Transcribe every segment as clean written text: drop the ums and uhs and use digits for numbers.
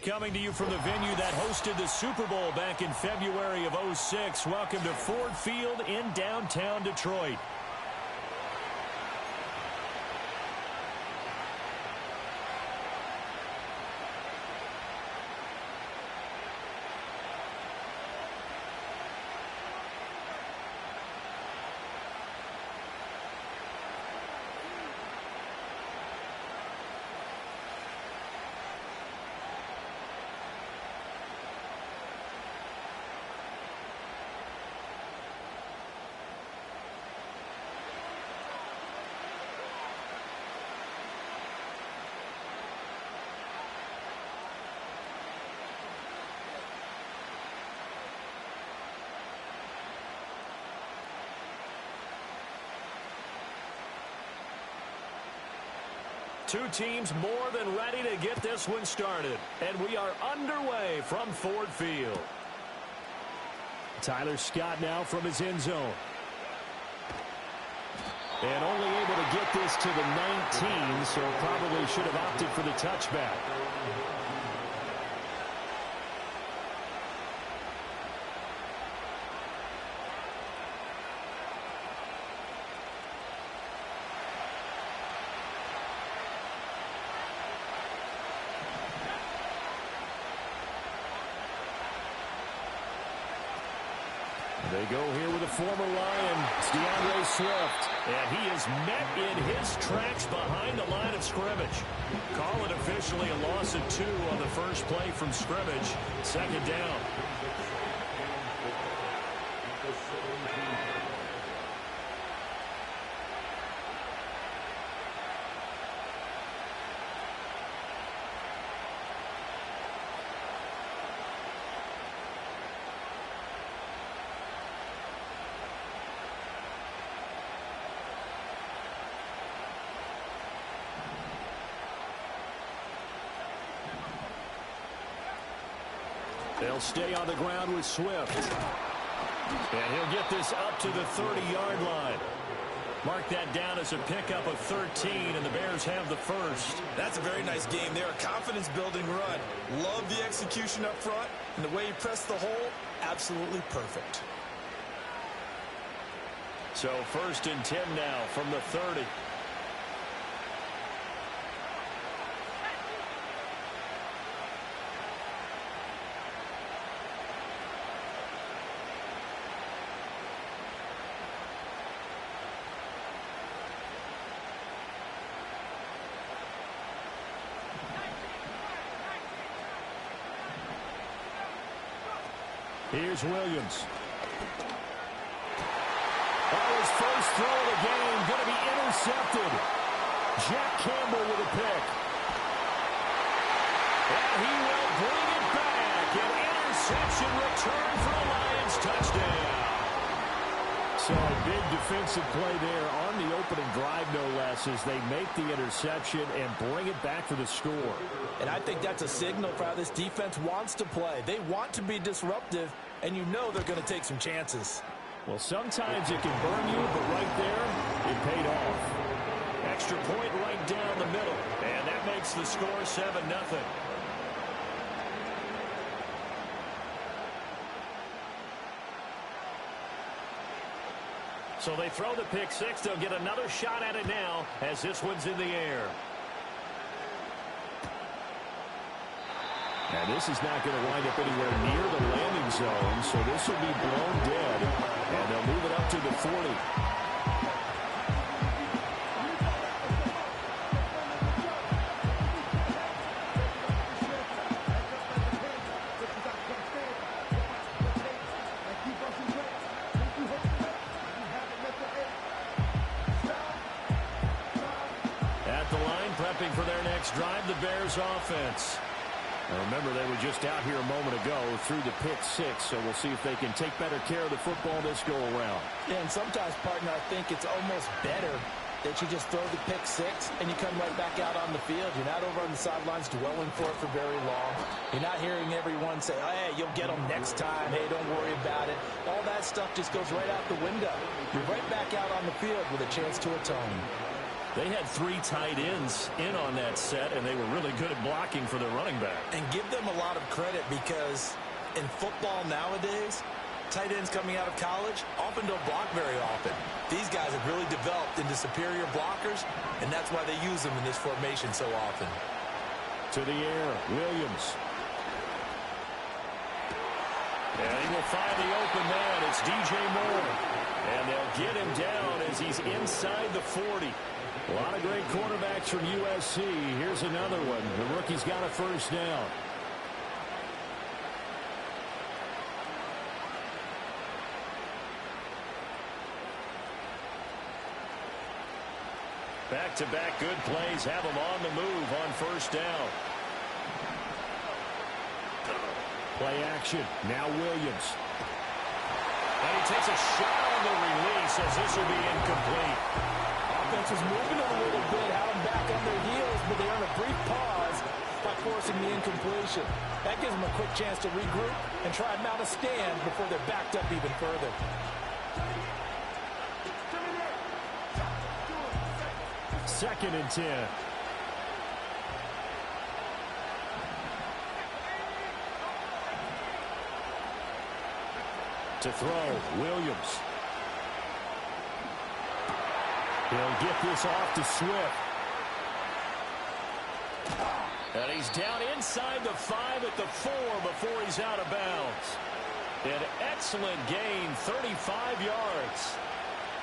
Coming to you from the venue that hosted the Super Bowl back in February of '06. Welcome to Ford Field in downtown Detroit. Two teams more than ready to get this one started. And we are underway from Ford Field. Tyler Scott now from his end zone. And only able to get this to the 19, so probably should have opted for the touchback. They go here with a former Lion, DeAndre Swift. And he is met in his tracks behind the line of scrimmage. Call it officially a loss of 2 on the first play from scrimmage. Second down. They'll stay on the ground with Swift. And he'll get this up to the 30-yard line. Mark that down as a pickup of 13, and the Bears have the first. That's a very nice game there. A confidence-building run. Love the execution up front, and the way he pressed the hole, absolutely perfect. So 1st and 10 now from the 30. Here's Williams. His first throw of the game going to be intercepted. Jack Campbell with a pick. And he will bring it back. An interception return for a Lions touchdown. So a big defensive play there on the opening drive, no less, as they make the interception and bring it back for the score. And I think that's a signal for how this defense wants to play. They want to be disruptive, and you know they're going to take some chances. Well, sometimes it can burn you, but right there, it paid off. Extra point right down the middle, and that makes the score 7-0. So they throw the pick six. They'll get another shot at it now as this one's in the air. And this is not going to wind up anywhere near the landing zone, so this will be blown dead, and they'll move it up to the 40. At the line, prepping for their next drive, the Bears offense. Now remember, they were just out here a moment ago through the pick six, so we'll see if they can take better care of the football this go-around. Yeah, and sometimes, partner, I think it's almost better that you just throw the pick six and you come right back out on the field. You're not over on the sidelines dwelling for it for very long. You're not hearing everyone say, oh, hey, you'll get them next time. Hey, don't worry about it. All that stuff just goes right out the window. You're right back out on the field with a chance to atone. They had 3 tight ends in on that set, and they were really good at blocking for their running back. And give them a lot of credit because in football nowadays, tight ends coming out of college often don't block very often. These guys have really developed into superior blockers, and that's why they use them in this formation so often. To the air, Williams. And he will find the open man. It's DJ Moore. And they'll get him down as he's inside the 40. A lot of great quarterbacks from USC. Here's another one. The rookie's got a first down. Back-to-back good plays have him on the move on first down. Play action. Now Williams. And he takes a shot on the release as this will be incomplete. Offense was moving a little bit, had them back on their heels, but they earned a brief pause by forcing the incompletion. That gives them a quick chance to regroup and try and mount a stand before they're backed up even further. Second and 10. To throw, Williams. He'll get this off to Swift. And he's down inside the 5 at the 4 before he's out of bounds. An excellent gain, 35 yards.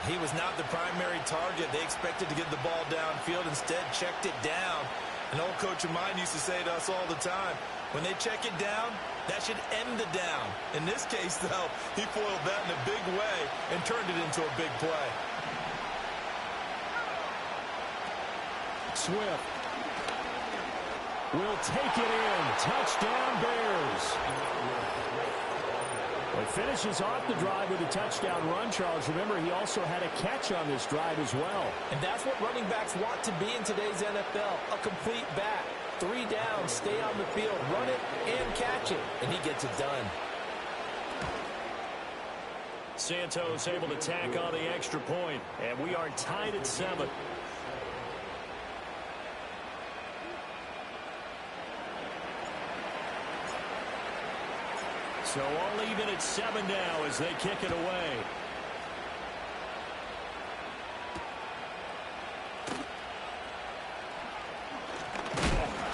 He was not the primary target. They expected to get the ball downfield. Instead, checked it down. An old coach of mine used to say to us all the time, when they check it down, that should end the down. In this case, though, he foiled that in a big way and turned it into a big play. Swift will take it in. Touchdown, Bears. Well, he finishes off the drive with a touchdown run, Charles. Remember, he also had a catch on this drive as well. And that's what running backs want to be in today's NFL, a complete back. 3 downs, stay on the field, run it, and catch it. And he gets it done. Santos able to tack on the extra point, and we are tied at 7. So all even at 7 now as they kick it away.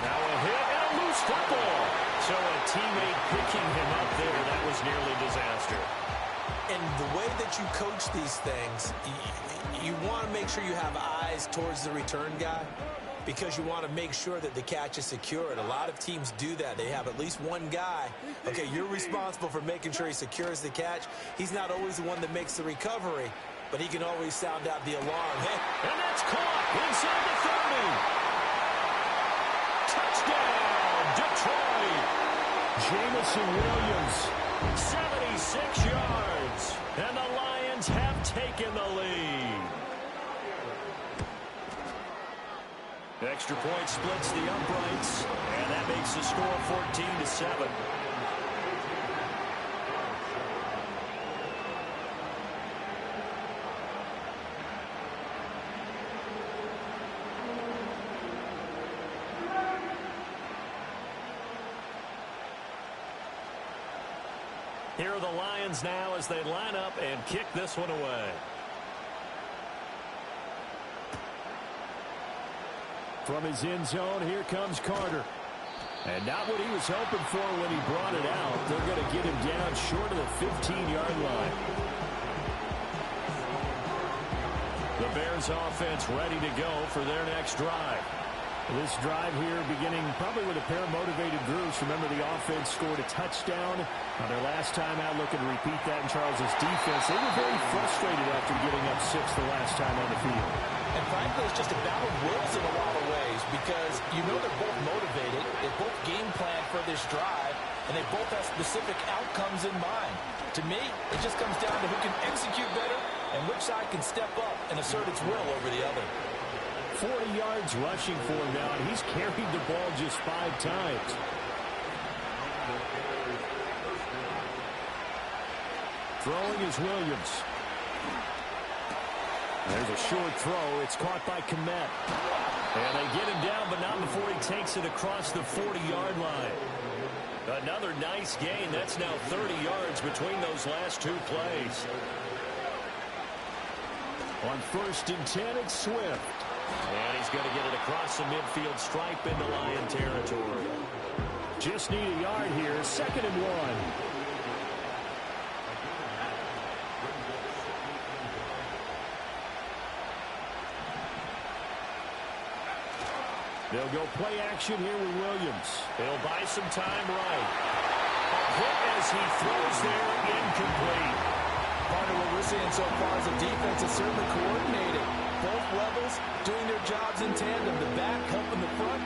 Now a hit and a loose football. So a teammate picking him up there, that was nearly disaster. And the way that you coach these things, you want to make sure you have eyes towards the return guy, because you want to make sure that the catch is secured. A lot of teams do that. They have at least one guy. Okay, you're responsible for making sure he secures the catch. He's not always the one that makes the recovery, but he can always sound out the alarm. Hey. And that's caught inside the 30. Touchdown, Detroit. Jamison Williams, 76 yards. And the Lions have taken the lead. Extra point splits the uprights, and that makes the score 14-7. Here are the Lions now as they line up and kick this one away. From his end zone, here comes Carter. And not what he was hoping for when he brought it out. They're going to get him down short of the 15-yard line. The Bears offense ready to go for their next drive. This drive here beginning probably with a pair of motivated groups. Remember, the offense scored a touchdown on their last time out, looking to repeat that in Charles's defense. They were very frustrated after getting up 6 the last time on the field. And frankly, it's just a battle of wills in a lot of ways, because you know they're both motivated, they both game plan for this drive, and they both have specific outcomes in mind. To me, it just comes down to who can execute better and which side can step up and assert its will over the other. 40 yards rushing for him now, and he's carried the ball just 5 times. Throwing is Williams. There's a short throw. It's caught by Komet. And they get him down, but not before he takes it across the 40-yard line. Another nice gain. That's now 30 yards between those last two plays. On 1st and 10, it's Swift. And he's going to get it across the midfield stripe into Lion territory. Just need a yard here. 2nd and 1. They'll go play action here with Williams. He'll buy some time right. A hit as he throws there, incomplete. Part of what we're seeing so far is the defense is certainly coordinated. Both levels doing their jobs in tandem. The back helping the front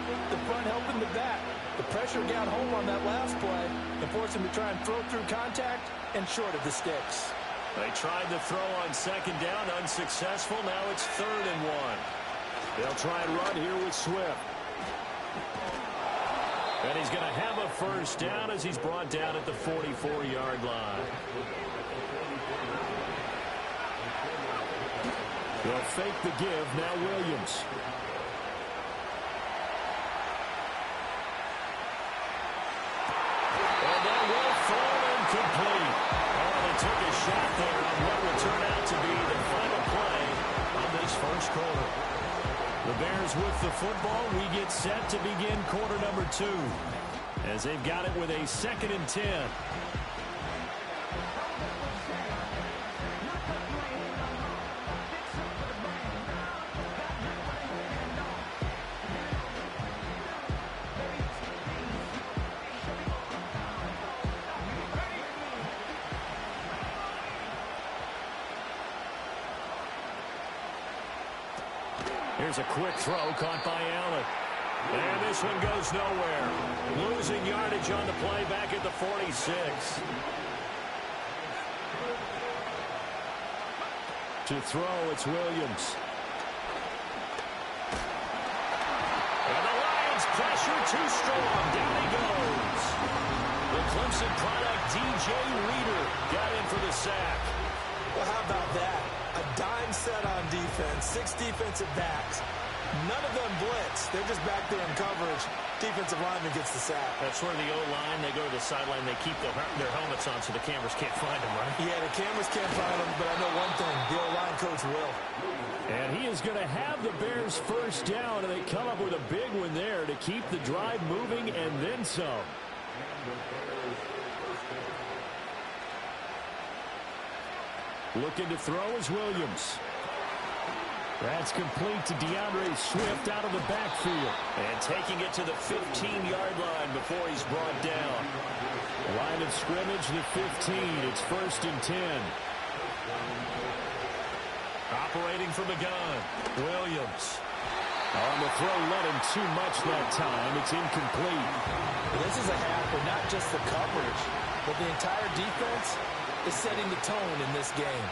helping the back. The pressure got home on that last play and forced him to try and throw through contact and short of the sticks. They tried to throw on 2nd down, unsuccessful. Now it's 3rd and 1. They'll try and run here with Swift. And he's going to have a 1st down as he's brought down at the 44-yard line. They'll fake the give. Now Williams. And that will fall incomplete. Oh, they took a shot there on what will turn out to be the final play of this 1st quarter. The Bears with the football. We get set to begin quarter number 2 as they've got it with a 2nd and 10. Here's a quick throw caught by Allen. And this one goes nowhere. Losing yardage on the play back at the 46. To throw, it's Williams. And the Lions pressure too strong. Down he goes. The Clemson product, DJ Reader, got in for the sack. Well, how about that? A dime set on defense, 6 defensive backs. None of them blitz. They're just back there in coverage. Defensive lineman gets the sack. That's where the O-line, they go to the sideline, they keep their helmets on so the cameras can't find them, right? Yeah, the cameras can't find them, but I know one thing. The O-line coach will. And he is going to have the Bears 1st down, and they come up with a big one there to keep the drive moving and then some. Looking to throw is Williams. That's complete to DeAndre Swift out of the backfield. And taking it to the 15-yard line before he's brought down. Line of scrimmage, the 15. It's 1st and 10. Operating from the gun, Williams. On the throw, let him too much that time. It's incomplete. This is a half where not just the coverage, but the entire defense is setting the tone in this game.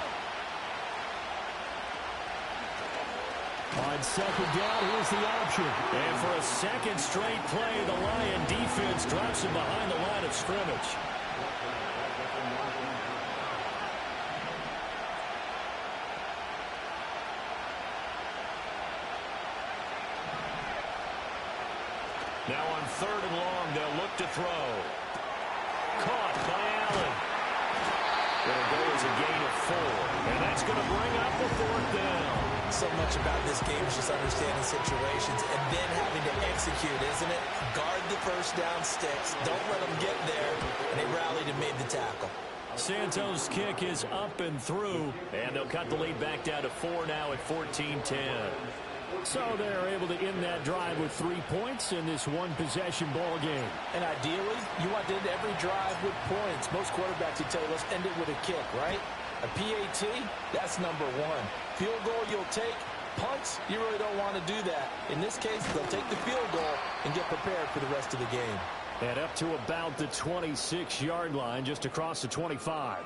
On 2nd down, here's the option. And for a 2nd straight play, the Lion defense drops him behind the line of scrimmage. Now on 3rd and long, they'll look to throw. Caught by Allen. It'll go as a gain of 4. And that's going to bring up the 4th down. So much about this game is just understanding situations and then having to execute, isn't it? Guard the 1st down sticks. Don't let them get there. And they rallied and made the tackle. Santos' kick is up and through. And they'll cut the lead back down to 4 now at 14-10. So they're able to end that drive with 3 points in this one-possession ball game. And ideally, you want to end every drive with points. Most quarterbacks would tell you, let's end it with a kick, right? A PAT, that's number 1. Field goal you'll take. Punts, you really don't want to do that. In this case, they'll take the field goal and get prepared for the rest of the game. And up to about the 26-yard line, just across the 25.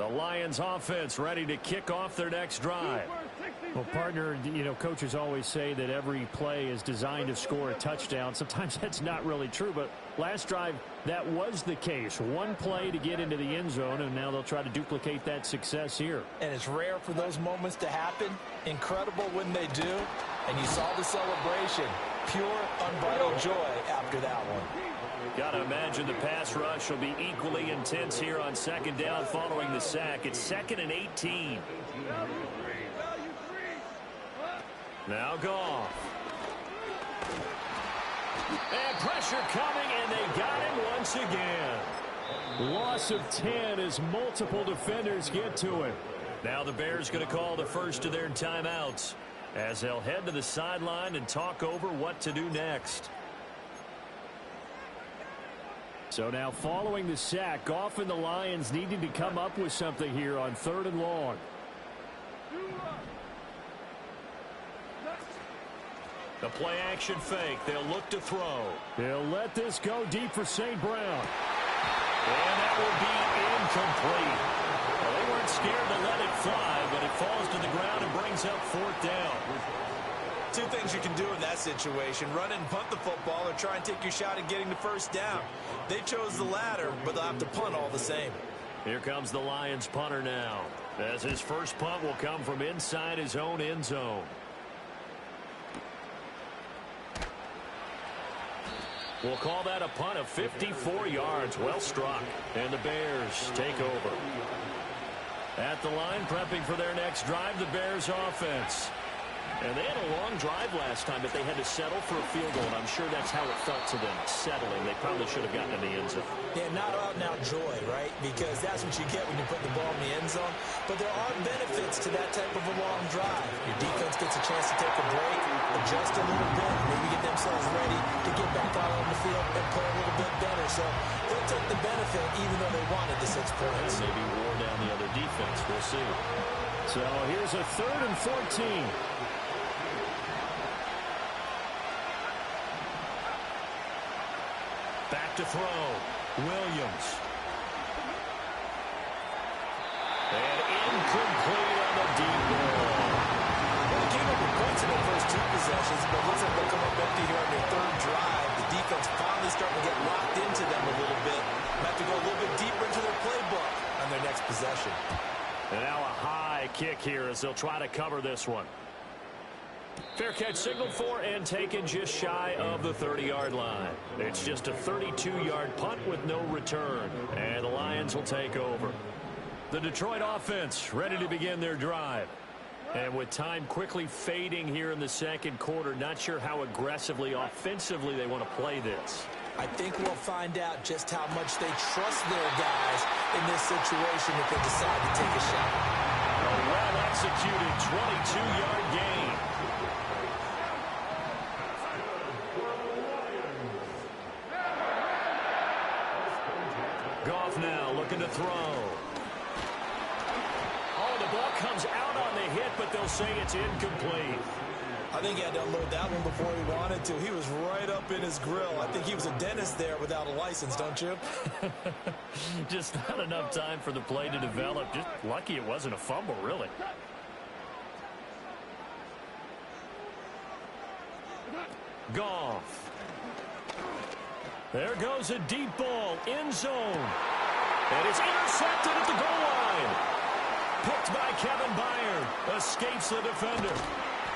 The Lions offense ready to kick off their next drive. Well, partner, you know, coaches always say that every play is designed to score a touchdown. Sometimes that's not really true, but last drive, that was the case. One play to get into the end zone, and now they'll try to duplicate that success here. And it's rare for those moments to happen. Incredible when they do. And you saw the celebration. Pure, unbridled joy after that one. Got to imagine the pass rush will be equally intense here on second down following the sack. It's 2nd and 18. Now Goff. And pressure coming, and they got him once again. Loss of 10 as multiple defenders get to him. Now the Bears going to call the first of their timeouts as they'll head to the sideline and talk over what to do next. So now following the sack, Goff and the Lions needing to come up with something here on 3rd and long. The play action fake. They'll look to throw. They'll let this go deep for St. Brown. And that will be incomplete. Well, they weren't scared to let it fly, but it falls to the ground and brings up 4th down. Two things you can do in that situation: run and punt the football, or try and take your shot at getting the first down. They chose the latter, but they'll have to punt all the same. Here comes the Lions punter now, as his first punt will come from inside his own end zone. We'll call that a punt of 54 yards. Well struck. And the Bears take over. At the line, prepping for their next drive, the Bears offense. And they had a long drive last time, but they had to settle for a field goal, and I'm sure that's how it felt to them, settling. They probably should have gotten in the end zone. Yeah, not out-and-out joy, right? Because that's what you get when you put the ball in the end zone. But there are benefits to that type of a long drive. Your defense gets a chance to take a break, adjust a little bit, maybe get themselves ready to get back out on the field and play a little bit better. So they'll take the benefit even though they wanted the 6 points. And maybe wore down the other defense. We'll see. So here's a 3rd and 14. Back to throw. Williams. And incomplete on the deep ball. Well, they came up with points in their first 2 possessions, but looks like they'll come up empty here on their 3rd drive. The defense finally starting to get locked into them a little bit. They have to go a little bit deeper into their playbook on their next possession. And now a high kick here as they'll try to cover this one. Fair catch signaled for and taken just shy of the 30-yard line. It's just a 32-yard punt with no return. And the Lions will take over. The Detroit offense ready to begin their drive. And with time quickly fading here in the second quarter, not sure how aggressively, offensively they want to play this. I think we'll find out just how much they trust their guys in this situation if they decide to take a shot. A well-executed 22-yard gain. Goff now looking to throw. Oh, the ball comes out on the hit, but they'll say it's incomplete. I think he had to unload that one before he wanted to. He was right up in his grill. I think he was a dentist there without a license, don't you? Just not enough time for the play to develop. Just lucky it wasn't a fumble, really. Goff. There goes a deep ball, end zone. And it's intercepted at the goal line. Picked by Kevin Byard. Escapes the defender.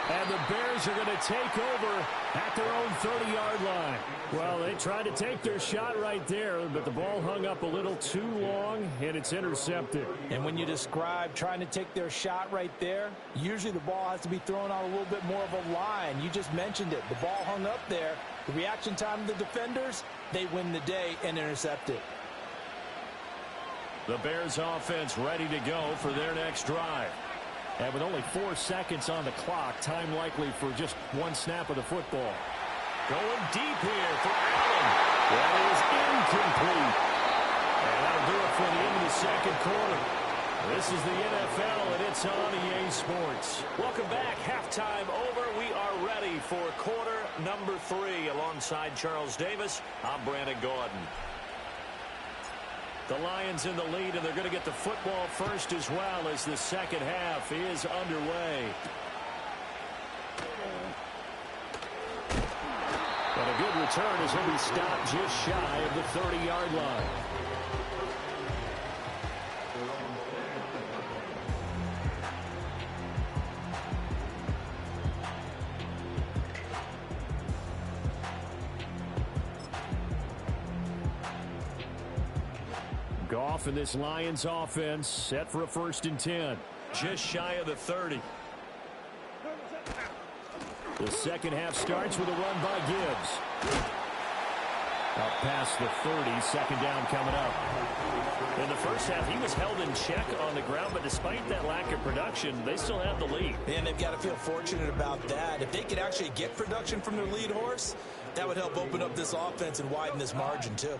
And the Bears are going to take over at their own 30-yard line. Well, they tried to take their shot right there, but the ball hung up a little too long, and it's intercepted. And when you describe trying to take their shot right there, usually the ball has to be thrown on a little bit more of a line. You just mentioned it. The ball hung up there. The reaction time of the defenders, they win the day and intercept it. The Bears offense ready to go for their next drive. And with only 4 seconds on the clock, time likely for just one snap of the football. Going deep here for Allen. That is incomplete. And that'll do it for the end of the second quarter. This is the NFL, and it's on EA Sports. Welcome back. Halftime over. We are ready for quarter number 3. Alongside Charles Davis, I'm Brandon Gordon. The Lions in the lead, and they're going to get the football first as well as the second half is underway. And a good return as he'll be stopped just shy of the 30-yard line. Goff and this Lions offense set for a 1st and 10. Just shy of the 30. The second half starts with a run by Gibbs. Out past the 30, second down coming up. In the first half, he was held in check on the ground, but despite that lack of production, they still have the lead. And they've got to feel fortunate about that. If they could actually get production from their lead horse, that would help open up this offense and widen this margin too.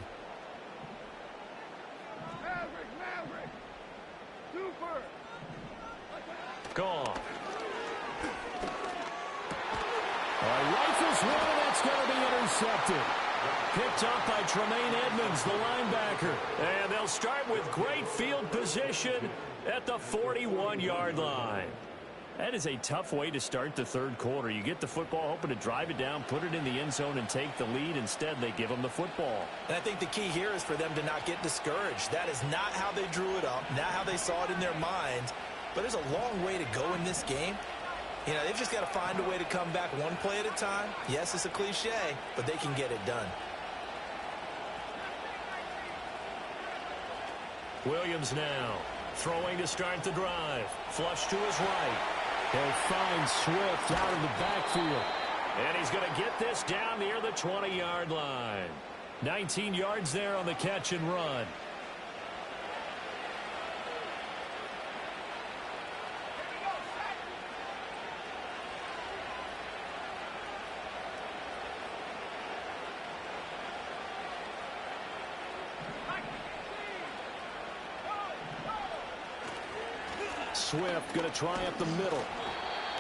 Gone. Rifles one, that's going to be intercepted. Picked up by Tremaine Edmonds, the linebacker. And they'll start with great field position at the 41-yard line. That is a tough way to start the third quarter. You get the football, hoping to drive it down, put it in the end zone, and take the lead. Instead, they give them the football. And I think the key here is for them to not get discouraged. That is not how they drew it up, not how they saw it in their minds. But there's a long way to go in this game. You know, they've just got to find a way to come back one play at a time. Yes, it's a cliche, but they can get it done. Williams now throwing to start the drive. Flush to his right. He'll find Swift out of the backfield. And he's going to get this down near the 20-yard line. 19 yards there on the catch and run. Swift going to try up the middle.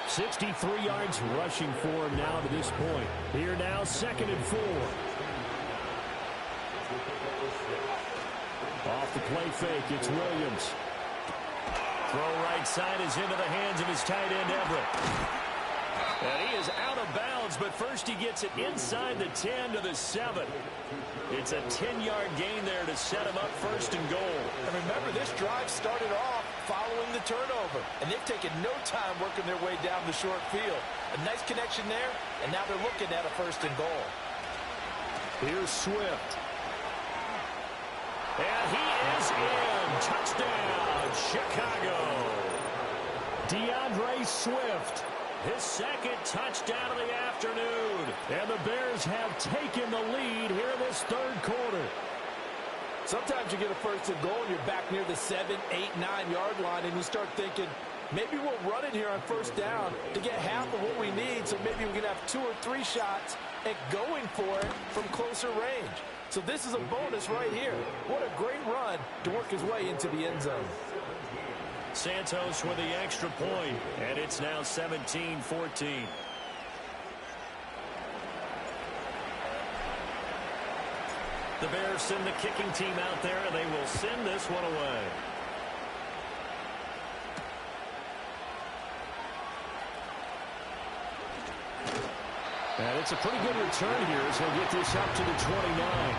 63 yards rushing for him now to this point. Here now, 2nd and 4. Off the play fake, it's Williams. Throw right side is into the hands of his tight end, Everett. And he is out of bounds, but first he gets it inside the 10 to the 7. It's a 10-yard gain there to set him up 1st and goal. And remember, this drive started off following the turnover, and they've taken no time working their way down the short field. A nice connection there, and now they're looking at a 1st and goal. Here's Swift. And he is in. Touchdown, Chicago. DeAndre Swift. His 2nd touchdown of the afternoon. And the Bears have taken the lead here in this third quarter. Sometimes you get a 1st and goal and you're back near the 7, 8, 9-yard line and you start thinking, maybe we'll run it here on 1st down to get half of what we need, so maybe we can have 2 or 3 shots at going for it from closer range. So this is a bonus right here. What a great run to work his way into the end zone. Santos with the extra point, and it's now 17-14. The Bears send the kicking team out there, and they will send this one away. And it's a pretty good return here as he'll get this up to the 29.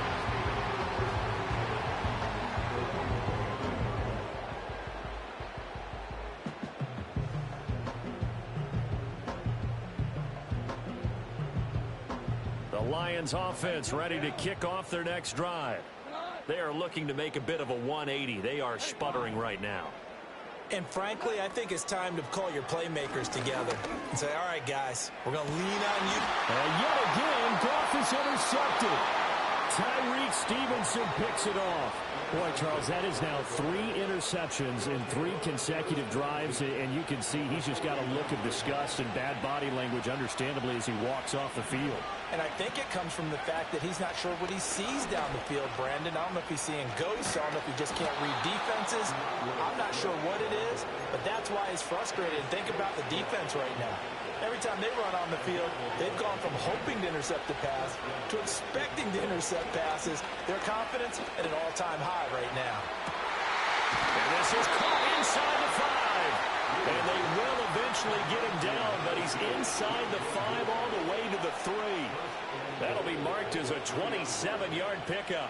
Lions offense ready to kick off their next drive. They are looking to make a bit of a 180. They are sputtering right now. And frankly, I think it's time to call your playmakers together and say, all right, guys, we're going to lean on you. And yet again, Goff is intercepted. Tyreek Stevenson picks it off. Boy, Charles, that is now 3 interceptions in 3 consecutive drives, and you can see he's just got a look of disgust and bad body language, understandably, as he walks off the field. And I think it comes from the fact that he's not sure what he sees down the field, Brandon. I don't know if he's seeing ghosts. I don't know if he just can't read defenses. I'm not sure what it is, but that's why he's frustrated. Think about the defense right now. Every time they run on the field, they've gone from hoping to intercept the pass to expecting to intercept passes. Their confidence at an all-time high right now. And this is caught inside the 5. And they will eventually get him down, but he's inside the 5 all the way to the 3. That'll be marked as a 27-yard pickup.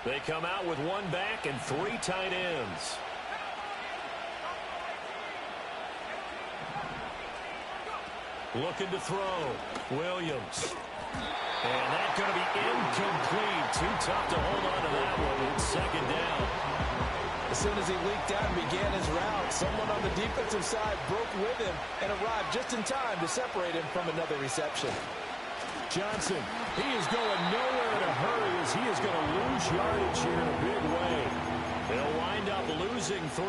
They come out with one back and 3 tight ends. Looking to throw. Williams. And that's going to be incomplete. Too tough to hold on to that one. It's second down. As soon as he leaked out and began his route, someone on the defensive side broke with him and arrived just in time to separate him from another reception. Johnson, he is going nowhere in a hurry as he is going to lose yardage here in a big way. They'll wind up losing 3,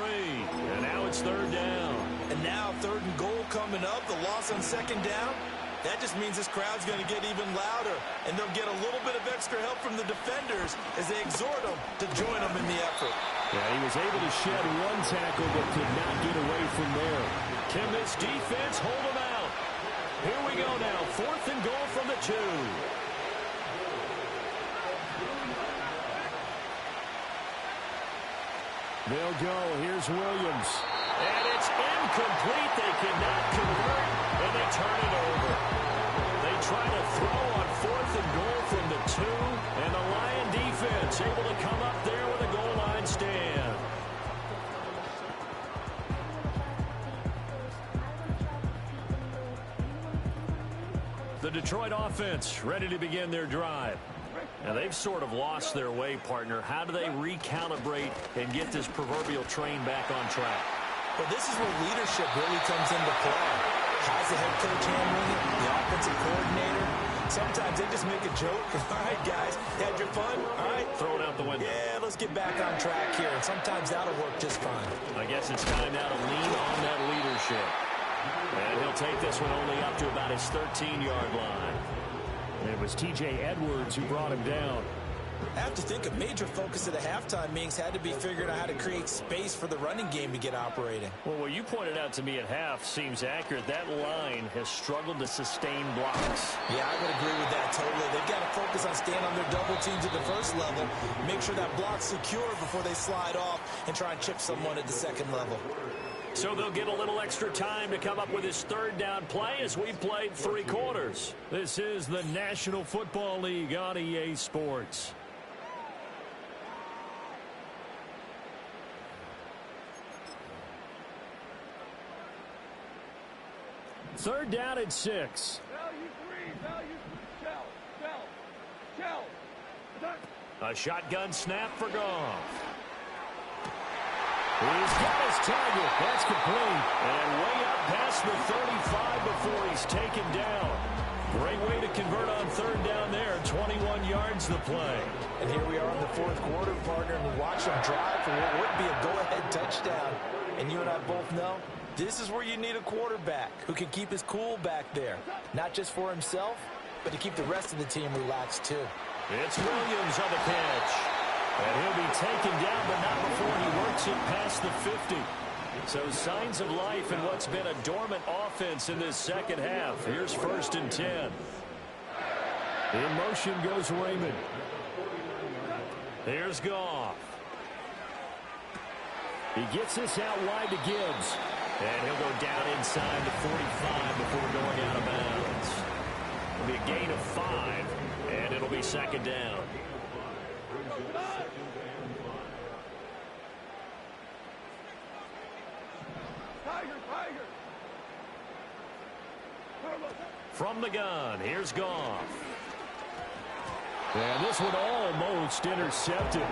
and now it's third down. And now 3rd and goal coming up, the loss on second down. That just means this crowd's going to get even louder, and they'll get a little bit of extra help from the defenders as they exhort them to join them in the effort. Yeah, he was able to shed one tackle but could not get away from there. Can this defense hold him out? Here we go now, 4th and goal from the 2. They'll go. Here's Williams. And it's incomplete. They cannot convert, and they turn it over. They try to throw on 4th and goal from the 2, and the Lion defense able to come up there with a goal line stand. The Detroit offense ready to begin their drive. And they've sort of lost their way, partner. How do they recalibrate and get this proverbial train back on track? Well, this is where leadership really comes into play. How's the head coach handling it? The offensive coordinator? Sometimes they just make a joke. All right, guys, had your fun? All right. Throw it out the window. Yeah, let's get back on track here. And sometimes that'll work just fine. I guess it's time now to lean on that leadership. And he'll take this one only up to about his 13-yard line. It was T.J. Edwards who brought him down. I have to think a major focus of the halftime meetings had to be figuring out how to create space for the running game to get operating. Well, what you pointed out to me at half seems accurate. That line has struggled to sustain blocks. Yeah, I would agree with that totally. They've got to focus on staying on their double teams at the first level, make sure that block's secure before they slide off and try and chip someone at the second level. So they'll get a little extra time to come up with his 3rd down play as we played 3 quarters. This is the National Football League on EA Sports. Third down and 6. A shotgun snap for Goff. He's got his target. That's complete. And way up past the 35 before he's taken down. Great way to convert on 3rd down there. 21 yards the play. And here we are in the 4th quarter, partner, and we watch them drive for what would be a go-ahead touchdown. And you and I both know this is where you need a quarterback who can keep his cool back there. Not just for himself, but to keep the rest of the team relaxed too. It's Williams on the catch. And he'll be taken down, but not before he works it past the 50. So signs of life in what's been a dormant offense in this second half. Here's 1st and 10. In motion goes Raymond. Here's Goff. He gets this out wide to Gibbs. And he'll go down inside the 45 before going out of bounds. It'll be a gain of 5, and it'll be second down. From the gun, here's Goff. And this one almost intercepted.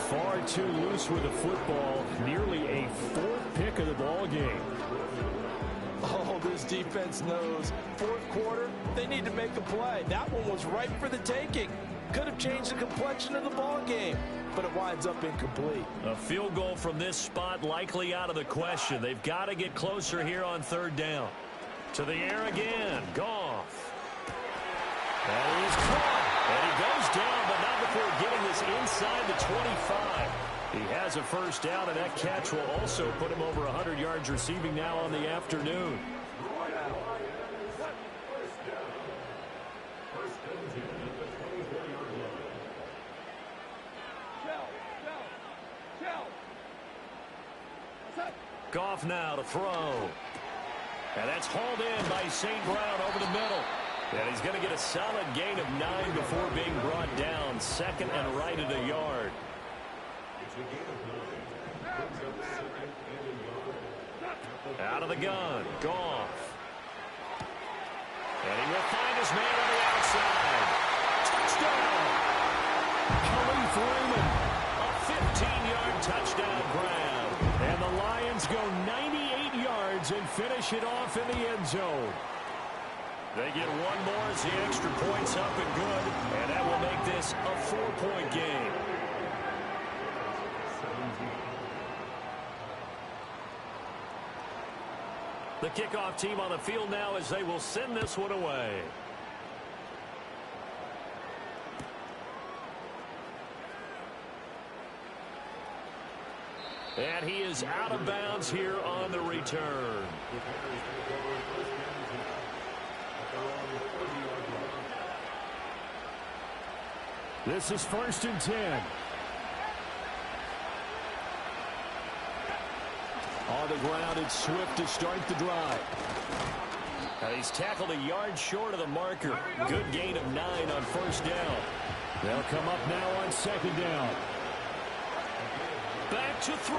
Far too loose with the football. Nearly a 4th pick of the ball game. Oh, this defense knows. 4th quarter, they need to make a play. That one was ripe for the taking. Could have changed the complexion of the ball game, but it winds up incomplete. A field goal from this spot likely out of the question. They've got to get closer here on 3rd down. To the air again, Goff. And he's caught. And he goes down, but not before getting this inside the 25. He has a first down, and that catch will also put him over 100 yards receiving now on the afternoon. Goff now to throw. And that's hauled in by St. Brown over the middle. And he's going to get a solid gain of 9 before being brought down. Second and right at a yard. Out of the gun, Goff. And he will find his man on the outside. Touchdown! Khalif Raymond. A 15-yard touchdown grab. And the Lions go 98 yards and finish it off in the end zone. They get one more as the extra point's up and good. And that will make this a 4-point game. The kickoff team on the field now as they will send this one away. And he is out of bounds here on the return. This is 1st and 10. On the ground, it's Swift to start the drive. He's tackled a yard short of the marker. Good gain of 9 on first down. They'll come up now on 2nd down. Back to throw.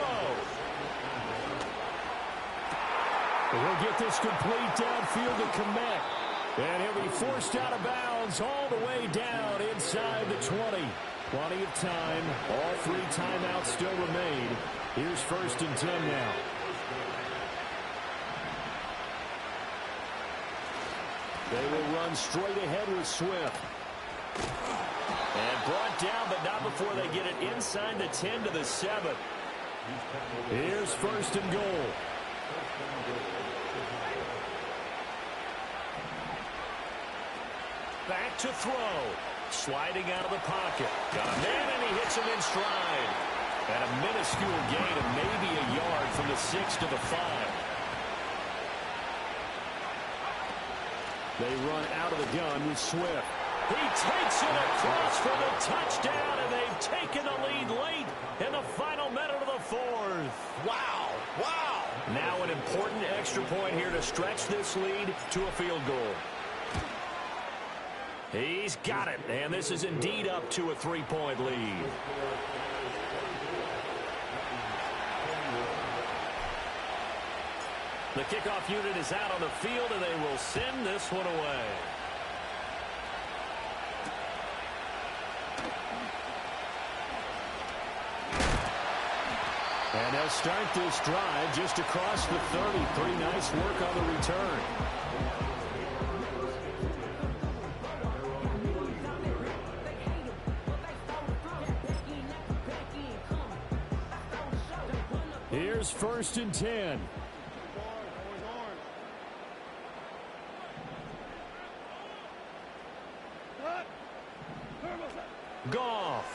He'll get this complete downfield to Kmet. And he'll be forced out of bounds all the way down inside the 20. Plenty of time. All 3 timeouts still remain. Here's 1st and 10 now. They will run straight ahead with Swift. And brought down, but not before they get it inside the 10 to the 7. Here's 1st and goal. Back to throw. Sliding out of the pocket. Got a man, and he hits him in stride. And a minuscule gain of maybe a yard from the 6 to the 5. They run out of the gun with Swift. He takes it across for the touchdown, and they've taken the lead late in the final minute of the 4th. Wow. Wow. Now an important extra point here to stretch this lead to a field goal. He's got it, and this is indeed up to a 3-point lead. The kickoff unit is out on the field, and they will send this one away. And they'll start this drive just across the 30. Pretty nice work on the return. Here's 1st and 10. Goff.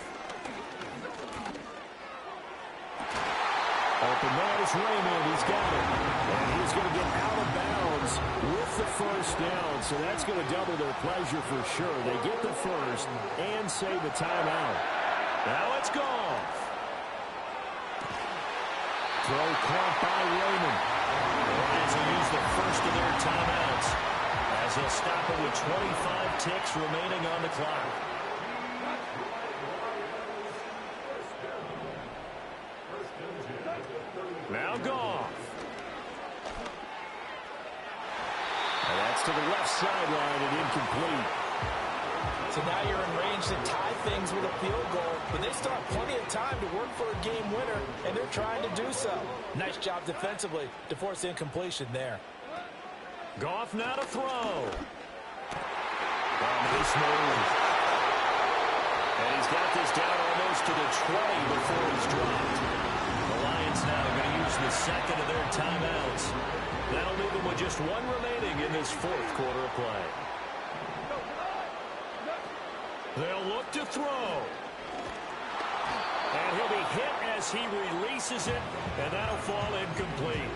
Open man is Raymond. He's got it. And he's going to get out of bounds with the first down. So that's going to double their pleasure for sure. They get the first and save the timeout. Now it's Goff. Throw caught by Raymond. The Lions will use the first of their timeouts as they'll stop it with 25 ticks remaining on the clock. Now Goff. And that's to the left sideline and incomplete. So now you're in range to tie things with a field goal, but they still have plenty of time to work for a game winner, and they're trying to do so. Nice job defensively to force incompletion there. Goff now to throw. Nice move. And he's got this down almost to the 20 before he's dropped. The Lions now are going to use the second of their timeouts. That'll leave them with just one remaining in this 4th quarter of play. They'll look to throw. And he'll be hit as as he releases it, and that'll fall incomplete.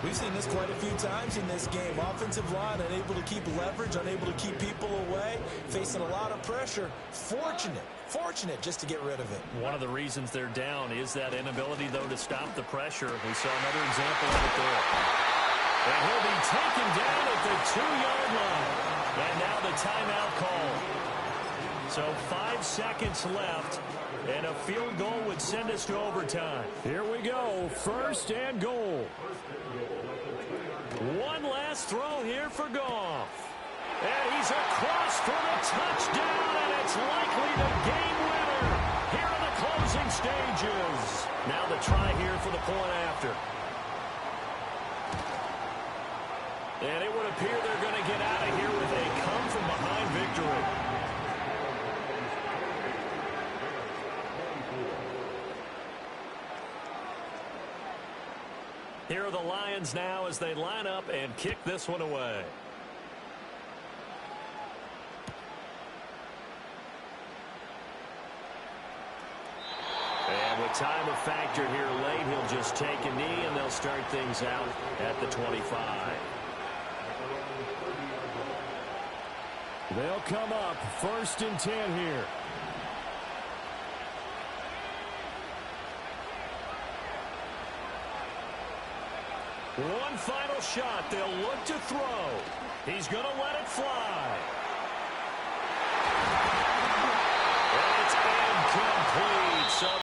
We've seen this quite a few times in this game. Offensive line unable to keep leverage, unable to keep people away, facing a lot of pressure. Fortunate just to get rid of it. One of the reasons they're down is that inability, though, to stop the pressure. We saw another example of it there. And he'll be taken down at the 2-yard line. And now the timeout call. So 5 seconds left, and a field goal would send us to overtime. Here we go, 1st and goal. One last throw here for Goff. And he's across for the touchdown, and it's likely the game winner here in the closing stages. Now the try here for the point after. And it would appear they're going to get out of here with a come-from-behind victory. Here are the Lions now as they line up and kick this one away. And with time a factor here late, he'll just take a knee and they'll start things out at the 25. They'll come up 1st and 10 here. One final shot. They'll look to throw. He's going to let it fly.